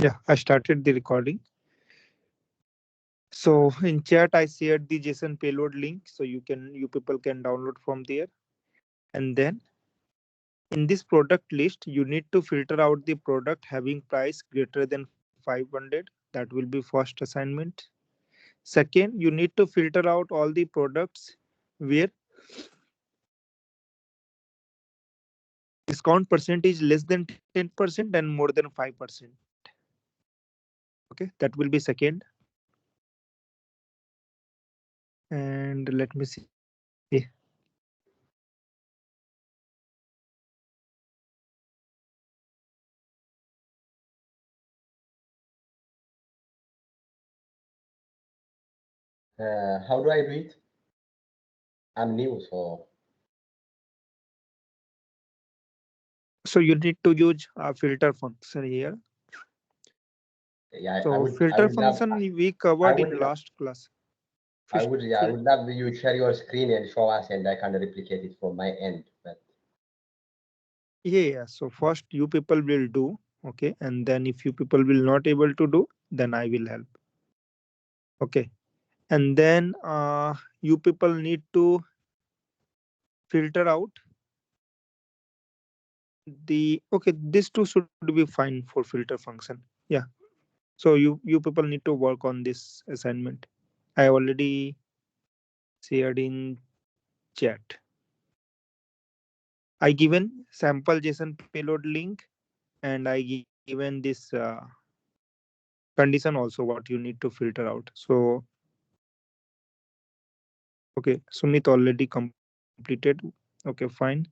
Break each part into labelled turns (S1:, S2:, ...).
S1: Yeah, I started the recording. So in chat, I shared the JSON payload link, so you people can download from there. And then in this product list, you need to filter out the product having price greater than 500. That will be first assignment. Second, you need to filter out all the products where discount percentage less than 10% and more than 5%. Okay, that will be second. And let me see.
S2: How do I do it? I'm new, so
S1: So you need to use a filter function here.
S2: yeah,
S1: So
S2: I
S1: filter
S2: would love,
S1: function we
S2: I
S1: covered
S2: would,
S1: in last class.
S2: I would love you share your screen and show us, and I can replicate it from my end. But
S1: Yeah, yeah. So first you people will do, okay, and then if you people will not able to do, then I will help. Okay, and then you people need to filter out the okay. This two should be fine for filter function. Yeah. So you people need to work on this assignment. I already shared in chat. I given sample JSON payload link and I given this condition also what you need to filter out. So okay, Sumit already completed. Okay, fine.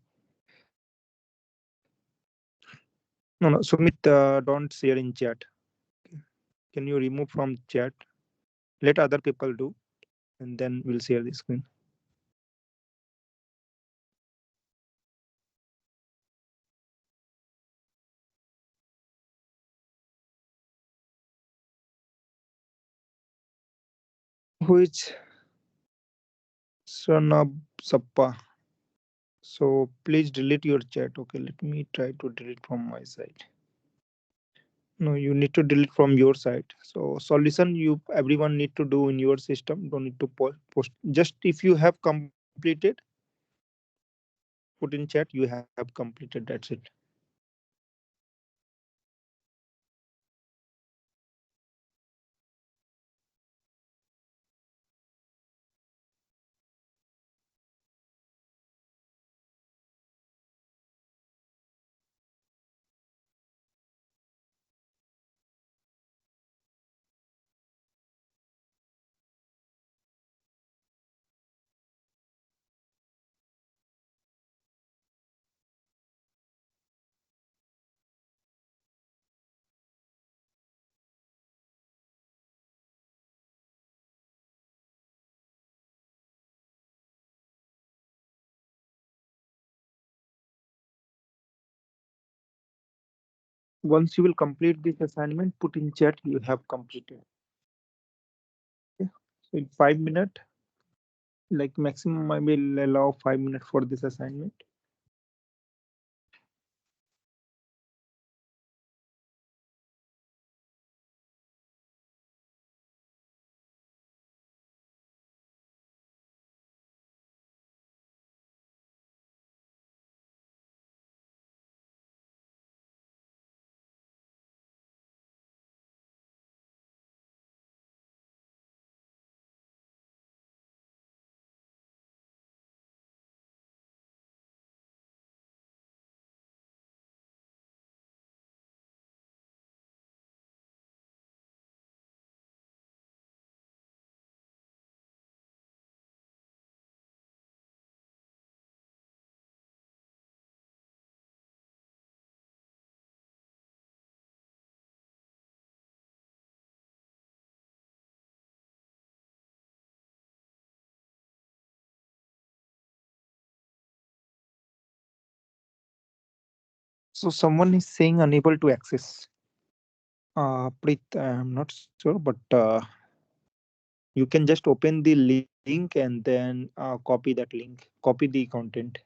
S1: No, no, Sumit, don't share in chat. Can you remove from chat? Let other people do, and then we'll share the screen. Which Sanab Sappa? So please delete your chat. Okay, let me try to delete from my side. No, you need to delete from your side. So solution you everyone need to do in your system. Don't need to post. Just if you have completed, put in chat. You have completed. That's it. Once you will complete this assignment, put in chat. You have completed. Okay. So in 5 minutes, like maximum, I will allow 5 minutes for this assignment. So someone is saying unable to access. Preet, I'm not sure, but you can just open the link and then copy that link, copy the content.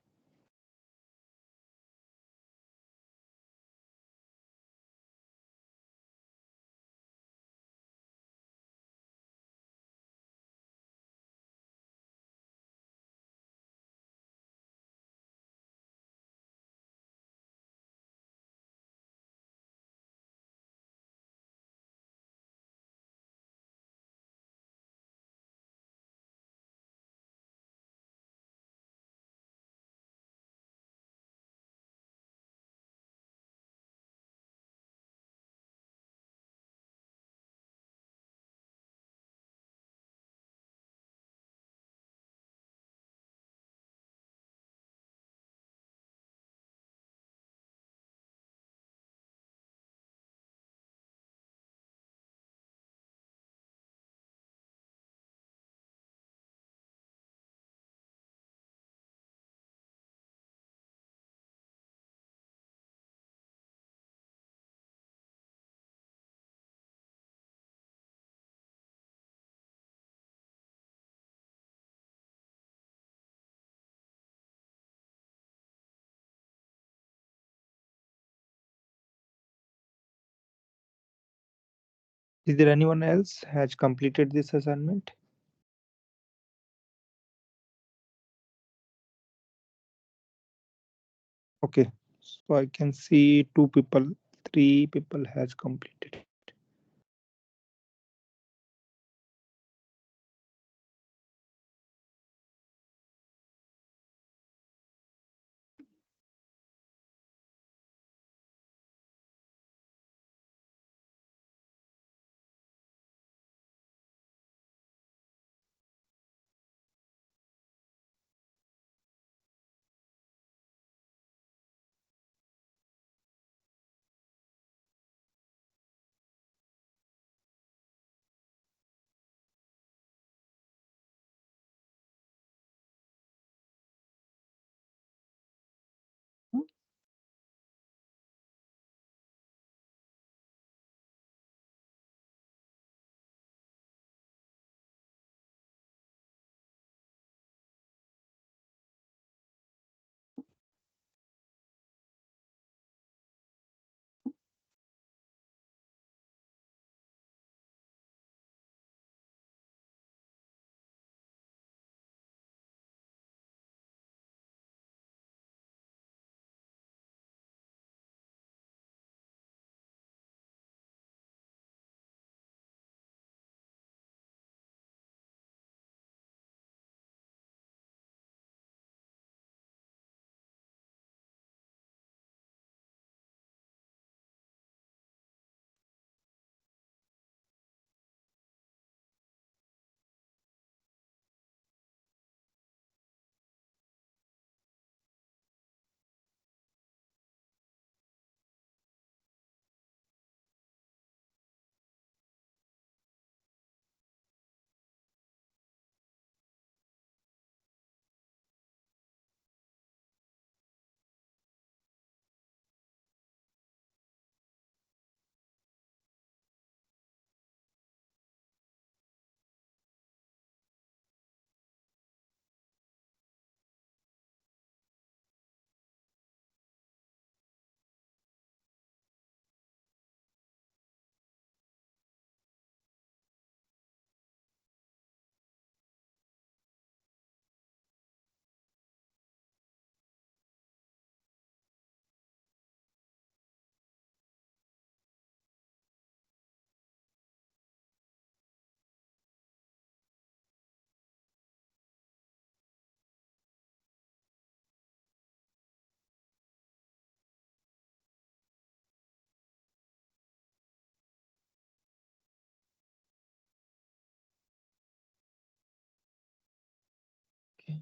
S1: Is there anyone else has completed this assignment? Okay, so I can see two people, three people has completed it.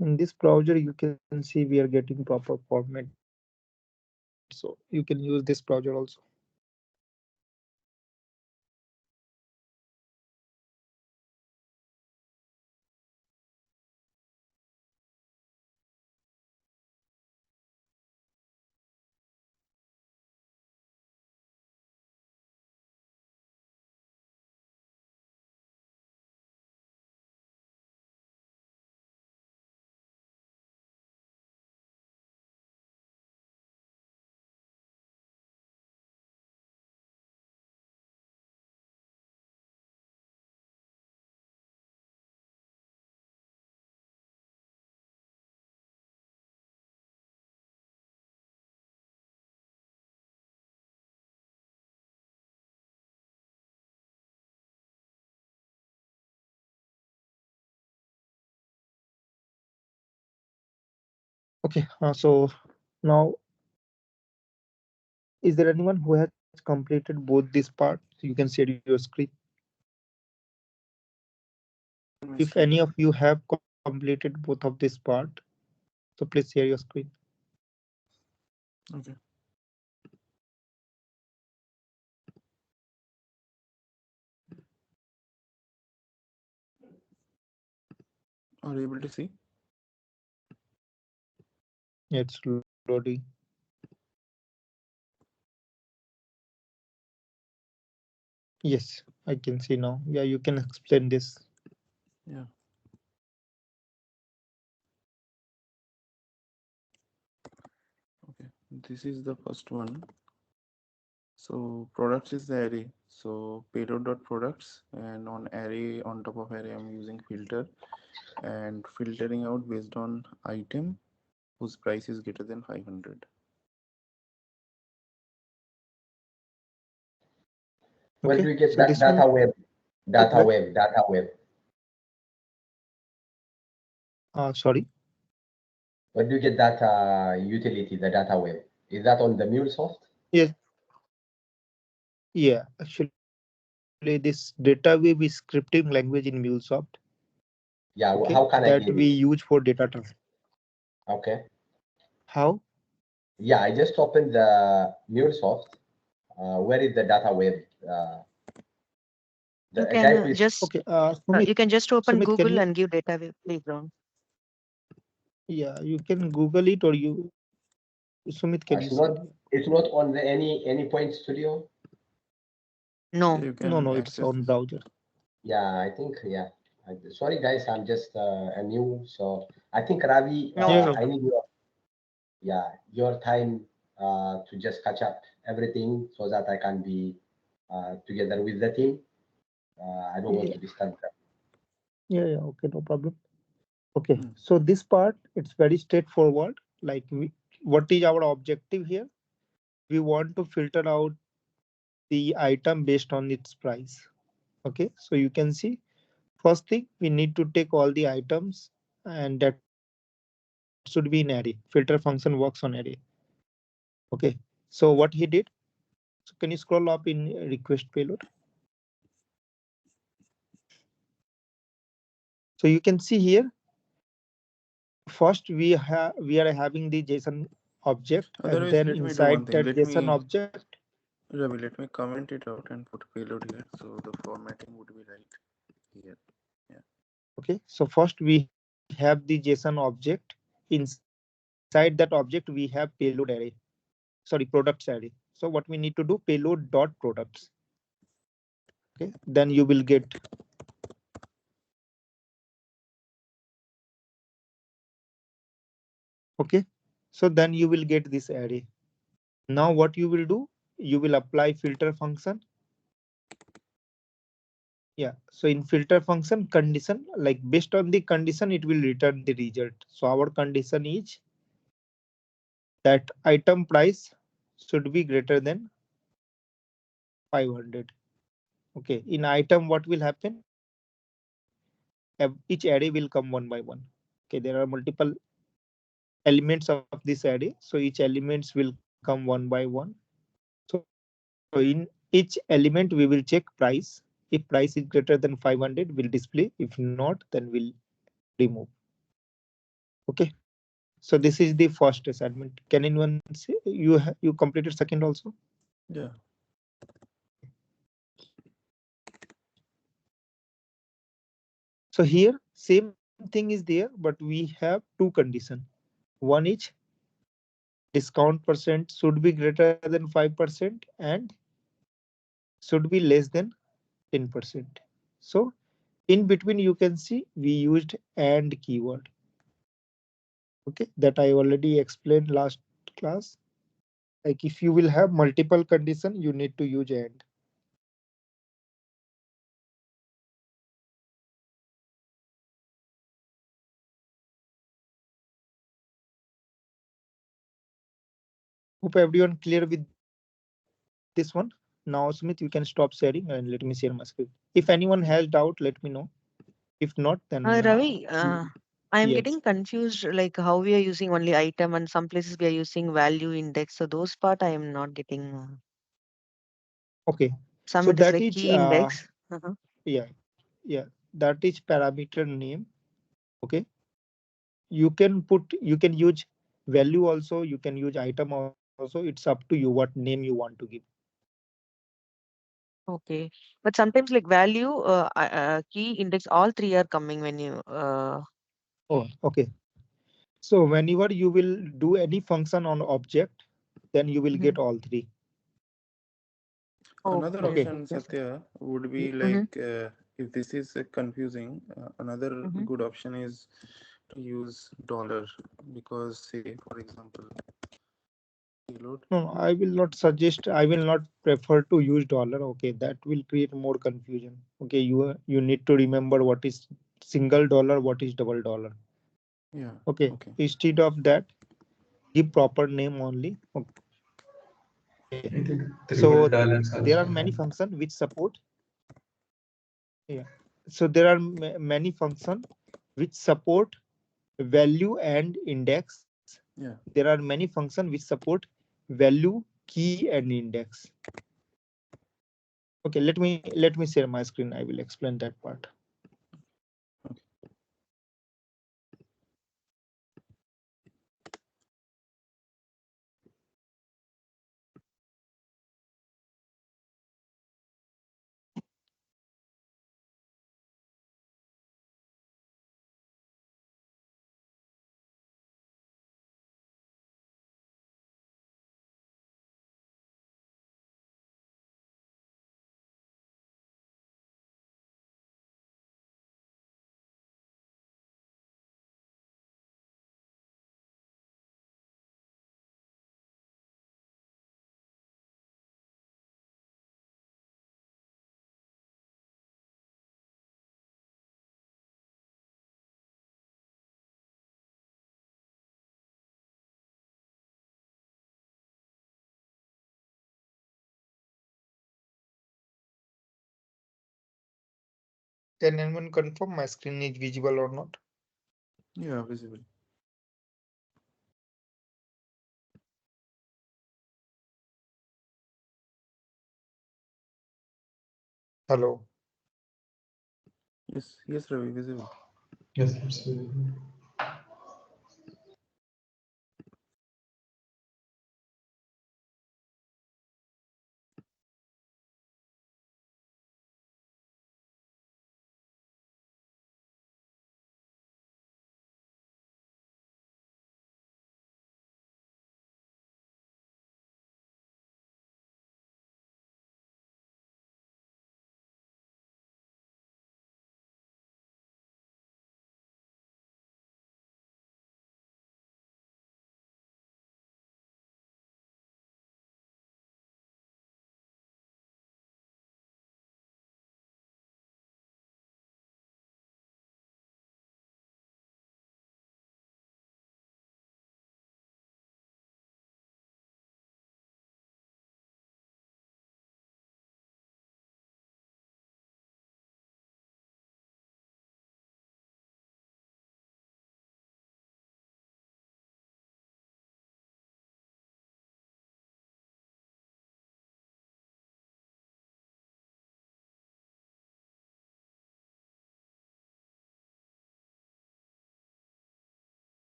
S1: In this browser, you can see we are getting proper format, so you can use this browser also. Okay, so now, is there anyone who has completed both this part? You can share your screen. If any of you have completed both of this part, so please share your screen.
S3: Okay. Are you able to see?
S1: Yeah, it's loading. Yes, I can see now. Yeah, you can explain this.
S3: Yeah. Okay. This is the first one. So products is the array. So payload dot products, and on array, on top of array I'm using filter and filtering out based on item whose price is greater than 500.
S2: Where do
S1: Okay,
S2: you get
S1: so
S2: that
S1: this one
S2: data web?
S1: where,
S2: Data web.
S1: sorry.
S2: Where do you get that utility, the data web? Is that on the MuleSoft?
S1: Yes, yeah, actually this data web is scripting language in MuleSoft. Okay,
S2: Yeah,
S1: that
S2: how
S1: we
S2: can I
S1: use
S2: get it?
S1: for data transfer.
S2: Okay.
S1: How?
S2: Yeah, I just opened the MuleSoft. Where is the data web? Uh,
S4: You
S2: a guy
S4: can
S2: who is
S1: Okay,
S4: just
S1: Sumit,
S4: you can just open
S1: Sumit, can
S4: Google
S1: you?
S4: and give data playground.
S1: Yeah, you can Google it, or you, Sumit, can you say it? Yeah.
S2: it's not on the any point studio.
S3: Yeah,
S4: No.
S3: you
S1: No, no,
S3: can
S1: it's
S3: access
S1: on
S3: this.
S1: browser.
S2: Yeah, I think yeah. Sorry guys, I'm just a new, so I think Ravi,
S4: No
S1: Yeah,
S2: I
S4: problem.
S2: need your yeah your time to just catch up everything so that I can be together with the team. I don't want
S1: yeah,
S2: to disturb them.
S1: yeah. Okay, no problem. Okay,
S3: Mm.
S1: so this part it's very straightforward. Like what is our objective here? We want to filter out the item based on its price. Okay, so you can see first thing we need to take all the items, and that should be in array. Filter function works on array. Okay, so what he did, so can you scroll up in request payload? So you can see here first we are having the JSON object, and
S3: Otherwise,
S1: then
S3: let me do one
S1: inside
S3: thing.
S1: that JSON object.
S3: Ravi, let me comment it out and put payload here. So the formatting would be right here. Yeah.
S1: Okay, so first we have the JSON object. Inside that object we have payload array, sorry, products array. So what we need to do, payload dot products. Okay, then you will get, okay, so then you will get this array. Now what you will do, you will apply filter function. Yeah, so in filter function condition, like based on the condition it will return the result. So our condition is that item price should be greater than 500. Okay, in item what will happen, each array will come one by one. Okay, there are multiple elements of this array, so each elements will come one by one. So in each element we will check price. If price is greater than 500, we'll display. If not, then we'll remove. Okay, so this is the first assignment. Can anyone say you completed second also?
S3: Yeah.
S1: Okay, so here same thing is there, but we have two conditions. One is discount percent should be greater than 5% and should be less than 10%. So in between you can see we used and keyword. Okay, that I already explained last class. Like if you will have multiple condition, you need to use and. Hope everyone clear with this one. Now, Sumit, you can stop sharing and let me share my screen. If anyone has doubt, let me know. If not, then
S4: Ravi, I am
S1: yes.
S4: getting confused like how we are using only item and some places we are using value index. So those part I am not getting.
S1: Okay.
S4: Some
S1: So
S4: it is
S1: that
S4: like
S1: is
S4: key index. Uh-huh.
S1: yeah, that is parameter name. Okay. You can use value also, you can use item also. It's up to you what name you want to give.
S4: Okay. But sometimes like value, key index, all three are coming when you
S1: Oh, okay. So whenever you will do any function on object, then you will
S4: mhm.
S1: get all three.
S3: Another
S4: Okay,
S1: Okay.
S3: option,
S4: okay.
S3: Satya, would
S1: Yeah.
S3: be
S4: Mm-hmm.
S3: like if this is confusing, another
S4: Mm-hmm.
S3: good option is to use dollar because, say, for example, payload.
S1: No, I will not suggest. I will not prefer to use dollar. Okay, that will create more confusion. Okay, you need to remember what is single dollar, what is double dollar.
S3: Yeah,
S1: Okay,
S3: okay.
S1: instead of that, give proper name only. Okay,
S5: I think
S1: so
S5: $3
S1: there are
S5: also
S1: many
S5: have.
S1: functions which support. Yeah, so there are many functions which support value and index.
S3: Yeah,
S1: There are many functions which support value, key, and index. Okay, let me share my screen. I will explain that part.
S3: okay.
S1: Can anyone confirm my screen is visible or not?
S3: Yeah, visible.
S1: Hello.
S3: Yes, yes, Ravi, visible.
S5: Yes, it's very good.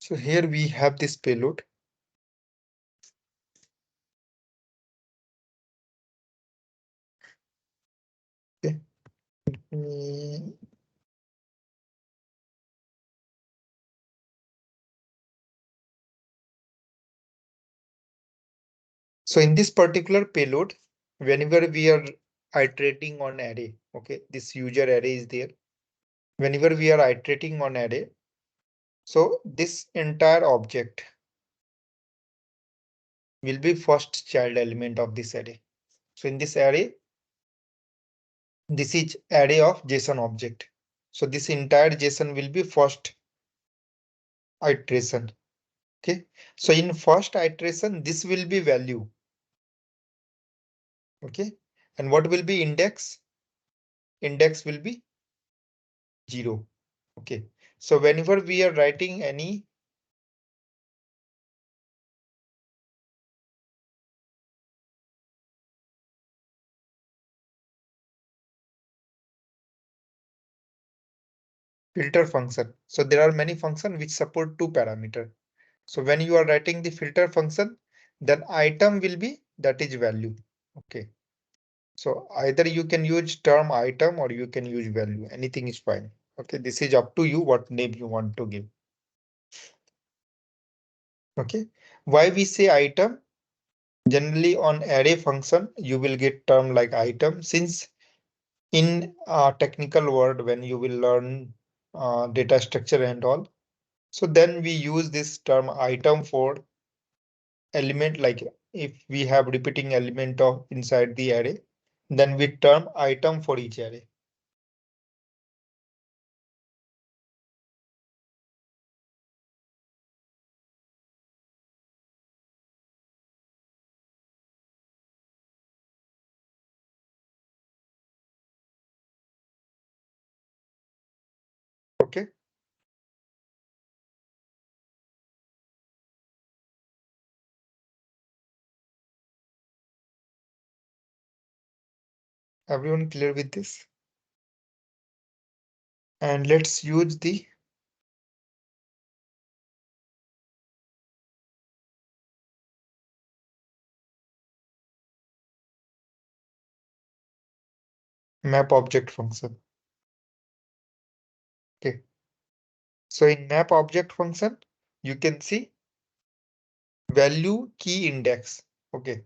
S1: So here we have this payload. Okay. Mm, So in this particular payload, whenever we are iterating on array, okay, this user array is there. Whenever we are iterating on array, so this entire object will be first child element of this array. So in this array, this is array of JSON object. So this entire JSON will be first iteration. Okay. So in first iteration, this will be value. Okay. And what will be index? Index will be 0. Okay. So whenever we are writing any filter function, so there are many functions which support two parameter. So when you are writing the filter function, then item will be that is value. Okay. So either you can use term item or you can use value. Anything is fine. Okay. This is up to you what name you want to give. Okay. Why we say item? Generally on array function, you will get term like item, since in a technical word, when you will learn data structure and all, so then we use this term item for element, like if we have repeating element of inside the array, then we term item for each array. Okay. Everyone clear with this? And let's use the map object function. Okay. So in map object function, you can see value key index. Okay.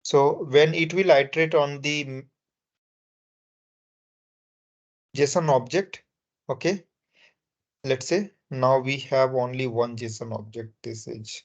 S1: So when it will iterate on the JSON object, okay, let's say now we have only one JSON object. This is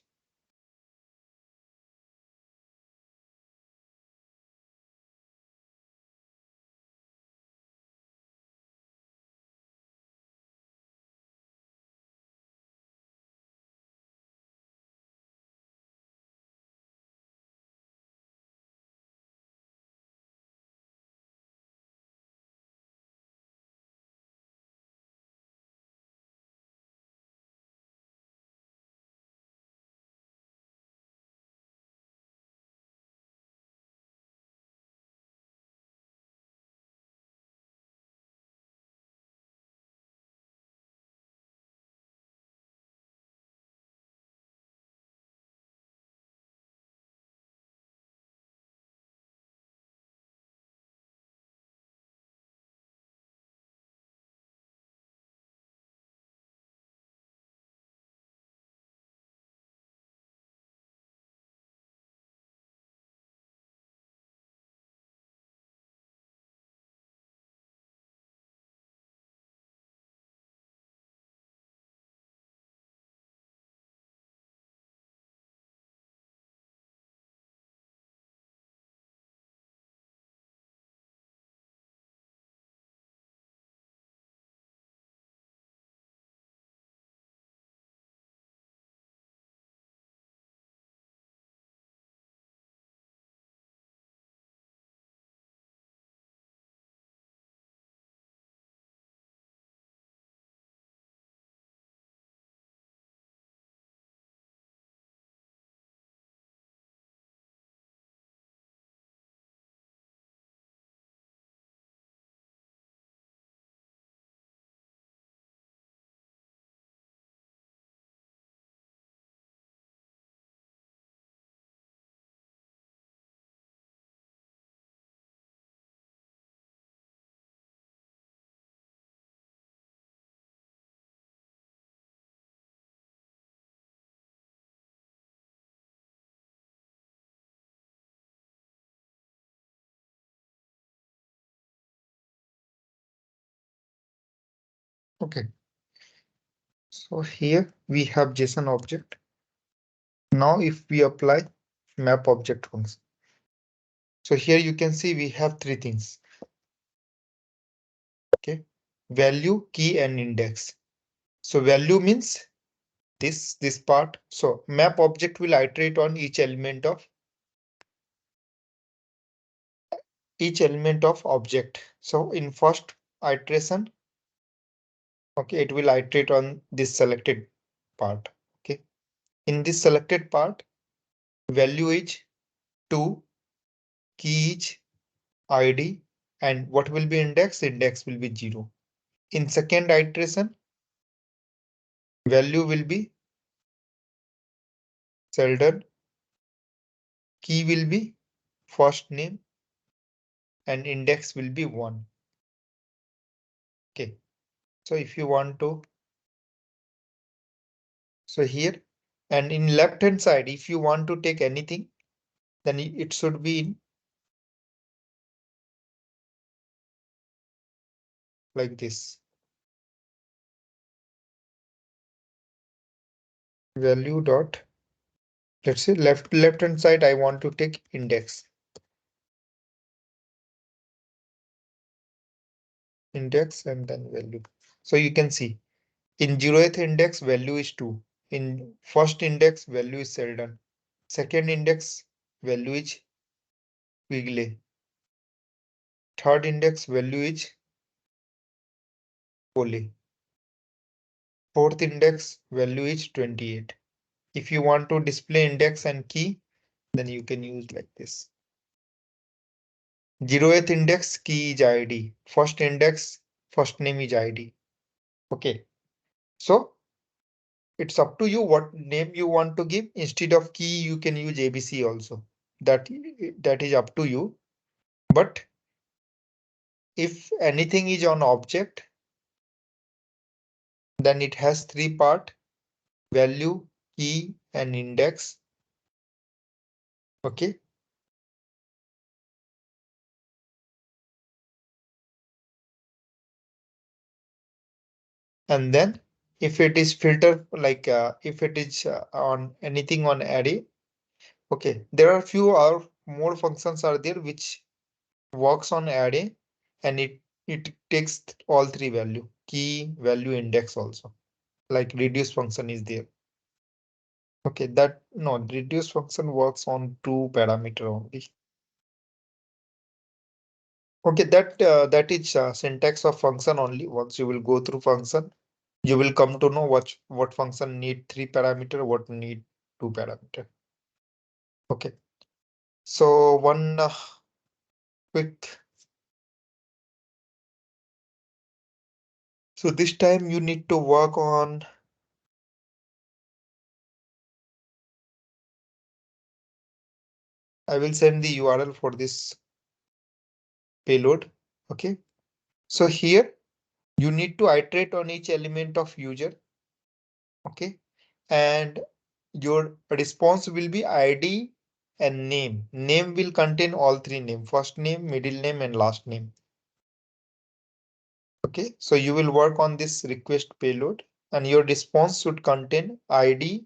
S1: okay. So here we have JSON object. Now if we apply map object function, so here you can see we have three things. Okay. value, key, and index. So value means this part. So map object will iterate on each element of object. So in first iteration, okay, it will iterate on this selected part. Okay, in this selected part, value is 2, key is id, and what will be index? Index will be 0. In second iteration, value will be Sheldon, key will be first name, and index will be 1. Okay, so if you want to, so here, and in left hand side, if you want to take anything, then it should be in like this. Value dot, let's say left hand side, I want to take index and then value. So you can see in 0th index value is 2. In first index value is Sheldon. Second index value is Quigley. Third index value is Polly. Fourth index value is 28. If you want to display index and key, then you can use like this. 0th index key is id. First index first name is id. Okay, so it's up to you what name you want to give. Instead of key, you can use ABC also. That is up to you. But if anything is on object, then it has 3 part: value, key, and index. Okay. And then if it is filter, like if it is on anything on array, okay, there are few or more functions are there which works on array, and it takes all 3 value: key, value, index also. Like reduce function is there. Okay, that no, reduce function works on 2 parameter only. Okay, that is syntax of function only. Once you will go through function, you will come to know what function need 3 parameter, what need 2 parameter. Okay, so one quick. So this time you need to work on. I will send the URL for this payload. Okay, so here you need to iterate on each element of user. Okay, and your response will be ID and name. Name will contain all 3 names: first name, middle name, and last name. Okay, so you will work on this request payload, and your response should contain ID,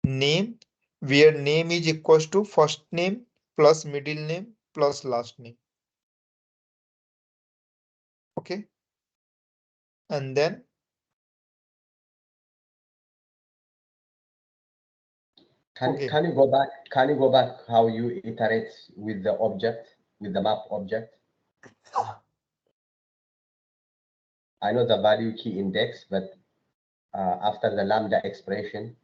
S1: name, where name is equals to first name plus middle name plus last name. Okay, and then okay,
S2: Can you go back? Can you go back how you iterate with the object, with the map object? I know the value key index, but after the lambda expression,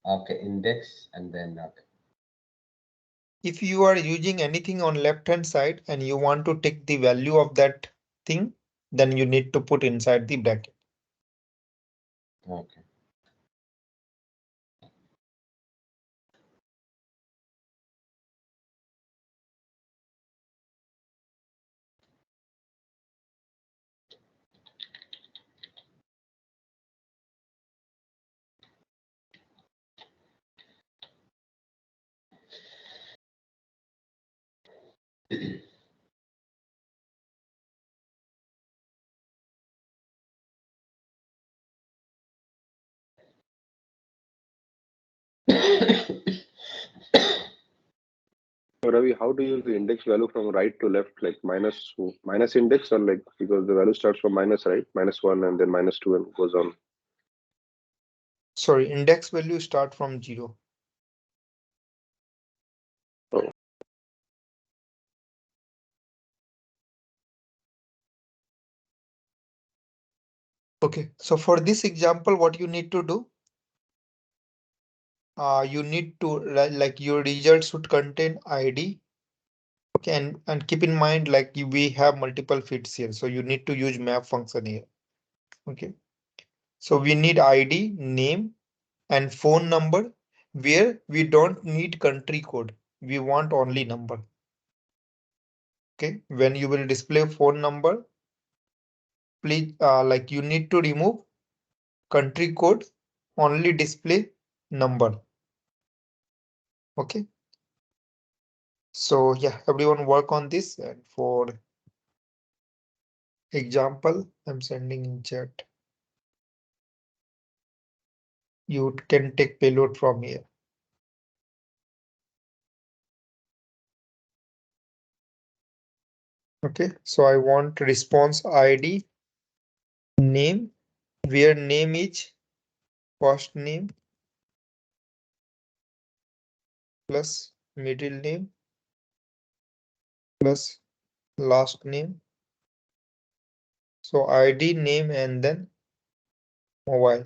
S2: okay, index, and then okay.
S1: if you are using anything on left hand side and you want to take the value of that thing, then you need to put inside the bracket.
S2: Okay.
S6: So Ravi, how do you use the index value from right to left, like minus index, or like because the value starts from minus, right? -1 and then -2 and goes on.
S1: Sorry, index value start from 0.
S6: Oh,
S1: Okay, so for this example, what you need to do, you need to like your result should contain ID. Okay, and keep in mind like we have multiple fields here, so you need to use map function here. Okay, so we need ID, name, and phone number, where we don't need country code. We want only number. Okay, when you will display phone number, please like you need to remove country code, only display number. Okay, so yeah, everyone work on this, and for example I'm sending in chat. You can take payload from here. Okay, so I want response ID, name, where name is first name plus middle name plus last name. So ID, name, and then mobile.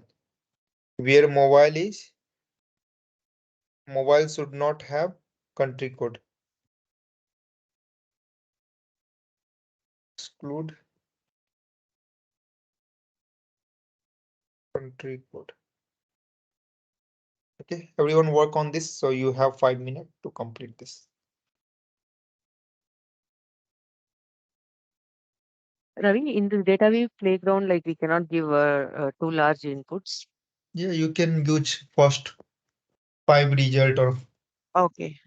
S1: Where mobile should not have country code. Exclude country code. Okay, everyone work on this. So you have 5 minutes to complete this.
S4: Ravi, in the data view playground, like we cannot give too large inputs.
S1: Yeah, you can use first 5 result or
S4: Okay.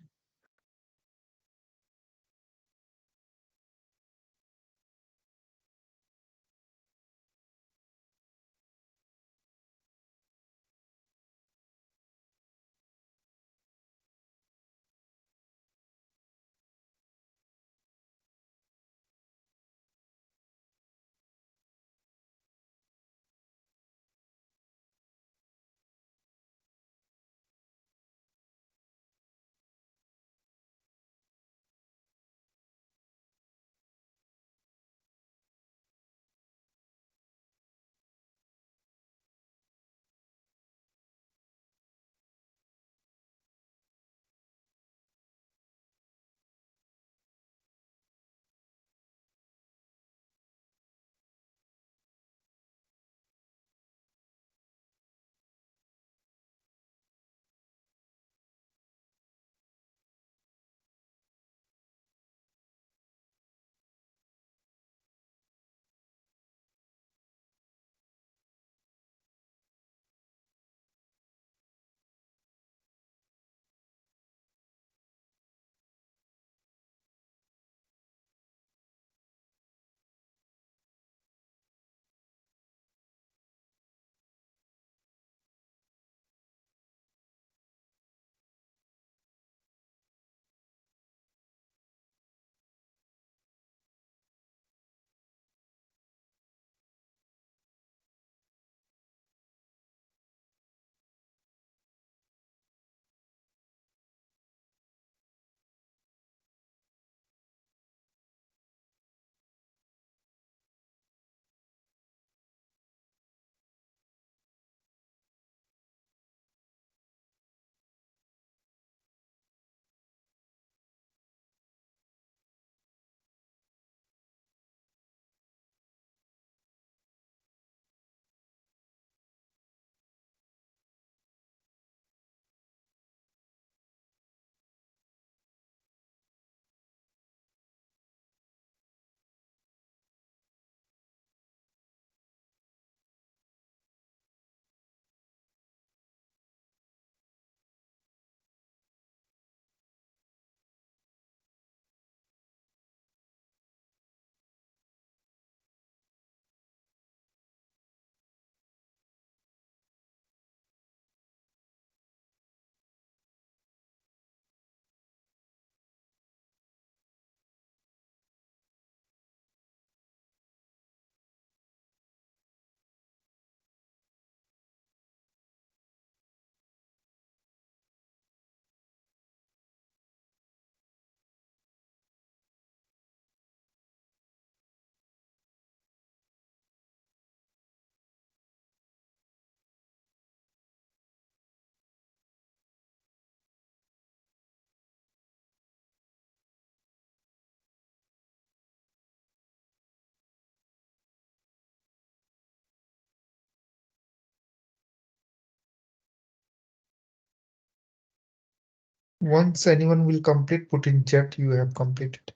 S5: Once anyone will complete, put in chat you have completed.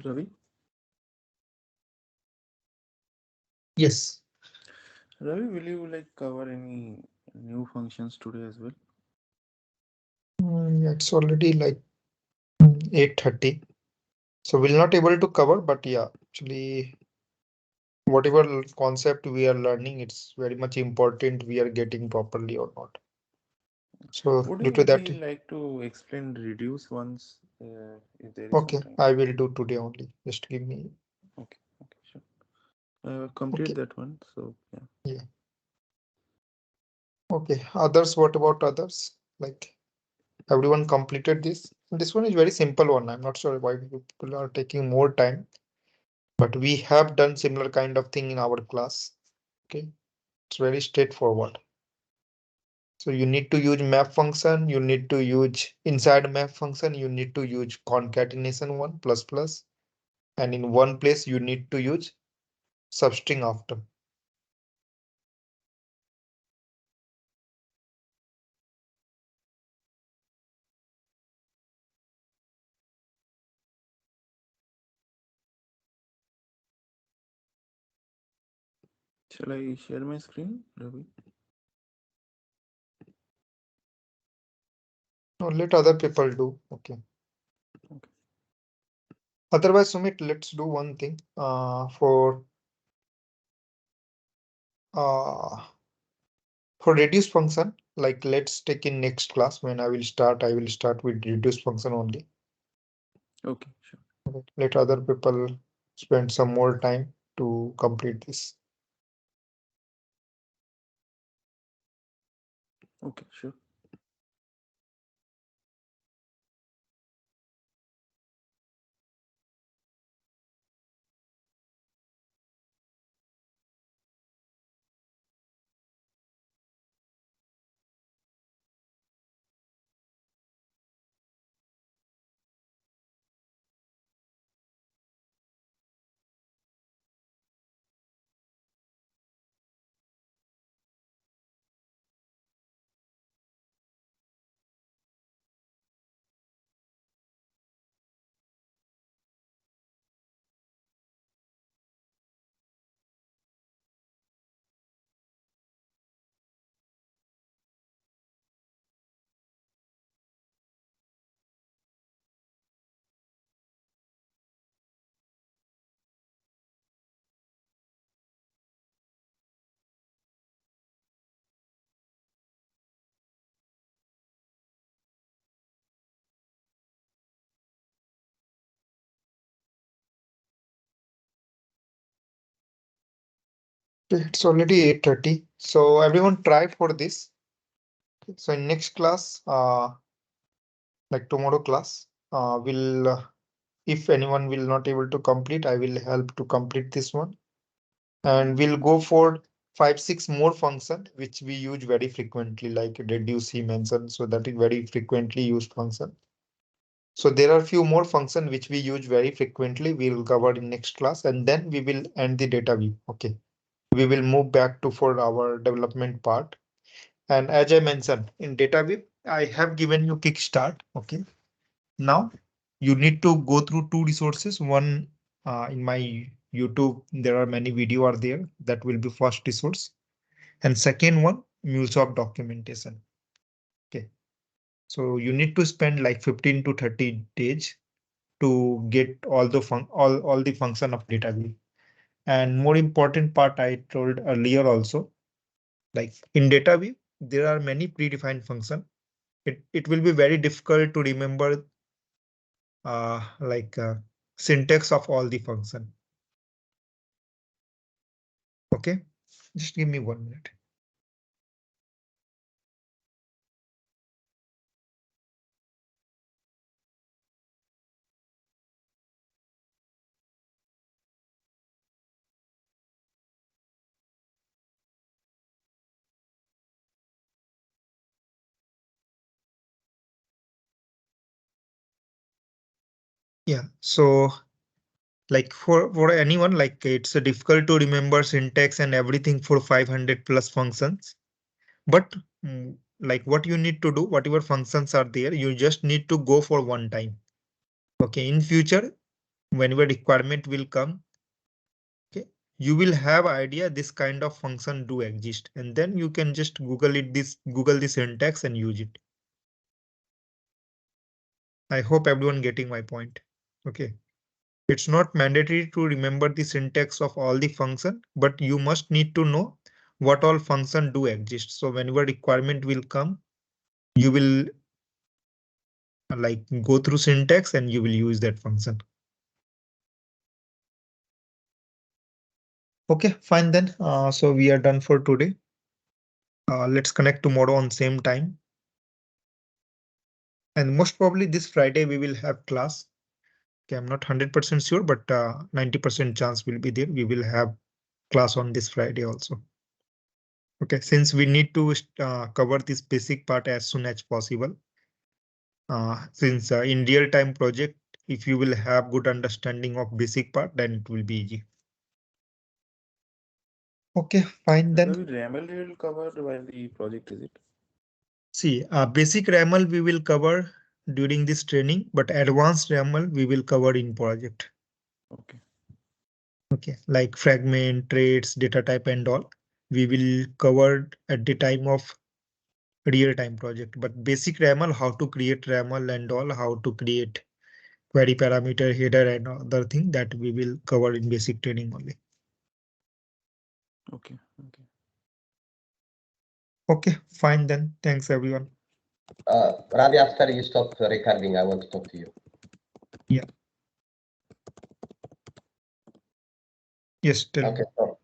S3: Ravi?
S5: Yes.
S3: Ravi, will you like cover any new functions today as well?
S5: Yeah, it's already like 8:30. So we'll not able to cover, but yeah, actually whatever concept we are learning, it's very much important we are getting properly or not. So
S3: Would
S5: due
S3: you
S5: to that,
S3: be like to explain reduce once if there is some
S5: okay,
S3: time?
S5: I will do today only. Just give me,
S3: Okay, okay, sure. Complete
S5: okay,
S3: that one. So yeah.
S5: yeah, okay. Others, what about others? Like everyone completed this. This one is very simple one. I'm not sure why people are taking more time, but we have done similar kind of thing in our class. Okay, it's very straightforward. So you need to use map function, you need to use inside map function, you need to use concatenation one plus plus, and in one place you need to use substring after.
S3: Shall I share my screen, Ravi?
S5: No, let other people do. Okay.
S3: Okay.
S5: Otherwise, Sumit, let's do one thing. Uh for reduce function, like let's take in next class when I will start with reduce function only.
S3: Okay, sure.
S5: Okay. Let other people spend some more time to complete this.
S3: Okay, sure.
S5: It's already 8:30. So everyone try for this. So in next class, like tomorrow class, will if anyone will not able to complete, I will help to complete this one. And we'll go for 5, 6 more function which we use very frequently, like reduce he mentioned. So that is very frequently used function. So there are few more function which we use very frequently. We will cover in next class, and then we will end the data view. Okay. We will move back to for our development part. And as I mentioned in data view, I have given you kickstart. Okay. Now you need to go through two resources. One in my YouTube, there are many video are there. That will be first resource. And second one, Mulesoft documentation. Okay. So you need to spend like 15 to 30 days to get all the function of data view. And more important part I told earlier also, like in data view, there are many predefined function. It will be very difficult to remember like syntax of all the function. Okay, just give me 1 minute. Yeah, so like for anyone, like it's difficult to remember syntax and everything for 500 plus functions. But like what you need to do, whatever functions are there, you just need to go for one time. Okay, in future, whenever requirement will come, okay, you will have idea this kind of function do exist, and then you can just Google the syntax and use it. I hope everyone getting my point. Okay. It's not mandatory to remember the syntax of all the function, but you must need to know what all function do exist. So whenever requirement will come, you will like go through syntax and you will use that function. Okay, fine then. So we are done for today. Let's connect tomorrow on same time. And most probably this Friday we will have class. Okay, I'm not 100% sure, but 90% chance will be there. We will have class on this Friday also. Okay, since we need to cover this basic part as soon as possible. Since in real-time project, if you will have good understanding of basic part, then it will be easy. Okay, fine
S3: Whether
S5: then.
S3: we RAML will cover while the project is it?
S5: See, basic RAML we will cover during this training, but advanced RAML we will cover in project.
S3: Okay.
S5: Okay, like fragment, traits, data type and all. We will cover at the time of real-time project, but basic RAML, how to create RAML and all, how to create query parameter header and other thing that we will cover in basic training only.
S3: Okay. Okay.
S5: Okay, fine then. Thanks everyone.
S2: Ravi, after you stop recording, I want to talk to you.
S5: Yeah. Yes, tell me.
S2: Okay, so